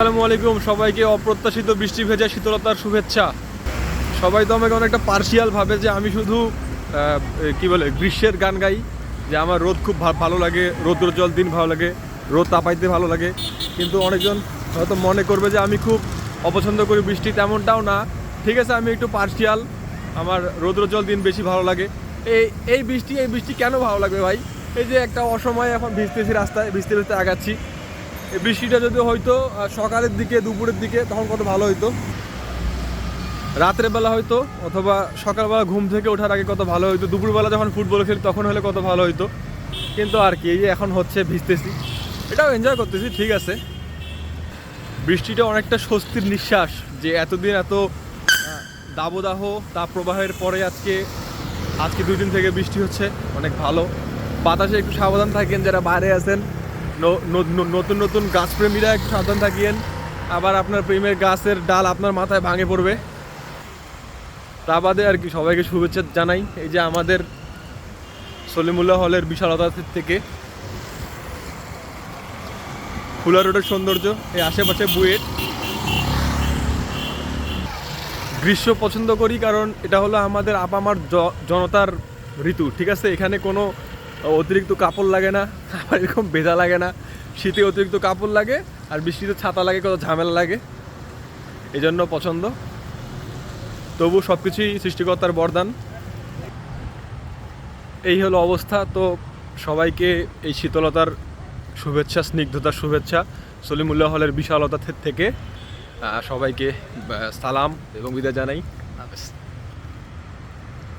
আসসালামু আলাইকুম সবাইকে অপ্রত্যাশিত বৃষ্টি ভেজা শীতলতার শুভেচ্ছা। সবাই তো আমাকে অনেকটা পার্সিয়াল ভাবে যে আমি শুধু কি বলে গ্রীষ্মের গান গাই, যে আমার রোদ খুব ভালো লাগে, রৌদ্রোজ্জ্বল দিন ভালো লাগে, রোদ তাপাইতে ভালো লাগে। কিন্তু অনেকজন হয়তো মনে করবে যে আমি খুব অপছন্দ করি বৃষ্টি, তেমনটাও না। ঠিক আছে, আমি একটু পার্সিয়াল, আমার রৌদ্রোজ্জ্বল দিন বেশি ভালো লাগে। এই বৃষ্টি কেন ভালো লাগবে ভাই? এই যে একটা অসময়ে এখন ভিজতেছি, রাস্তায় ভিজতে ভিজতে আগাচ্ছি। এই বৃষ্টিটা যদি হয়তো সকালের দিকে, দুপুরের দিকে, তখন কত ভালো হইতো। রাতের বেলা হয়তো, অথবা সকালবেলা ঘুম থেকে ওঠার আগে কত ভালো হইতো। দুপুরবেলা যখন ফুটবল খেলি তখন হলে কত ভালো হইতো। কিন্তু আর কি, এই যে এখন হচ্ছে, ভিজতেছি, এটাও এনজয় করতেছি, ঠিক আছে। বৃষ্টিটা অনেকটা স্বস্তির নিঃশ্বাস, যে এতদিন এত দাবদাহ তাপ প্রবাহের পরে আজকে 2 দিন থেকে বৃষ্টি হচ্ছে, অনেক ভালো। বাতাসে একটু সাবধান থাকেন যারা বাইরে আছেন, নতুন নতুন গাছপ্রেমীরা একটু সাবধান থাকিয়েন। আবার আপনার প্রেমের গাছের ডাল আপনার মাথায় ভাঙে পড়বে। তা বাদে আর কি, সবাইকে শুভেচ্ছা জানাই। এই যে আমাদের সলিমুল্লাহ হলের বিশালতা থেকে ফুলা রোডের সৌন্দর্য, এই আশেপাশে বুয়েট। গ্রীষ্ম পছন্দ করি কারণ এটা হলো আমাদের আপামার জনতার ঋতু, ঠিক আছে। এখানে কোনো অতিরিক্ত কাপড় লাগে না, আবার এরকম ভেজা লাগে না। শীতে অতিরিক্ত কাপড় লাগে, আর বৃষ্টিতে ছাতা লাগে, কত ঝামেলা লাগে, এই জন্য পছন্দ। তবু সব কিছুই সৃষ্টিকর্তার বরদান। এই হলো অবস্থা। তো সবাইকে এই শীতলতার শুভেচ্ছা, স্নিগ্ধতার শুভেচ্ছা সলিমুল্লাহ হলের বিশালতা থেকে। সবাইকে সালাম এবং বিদায় জানাই।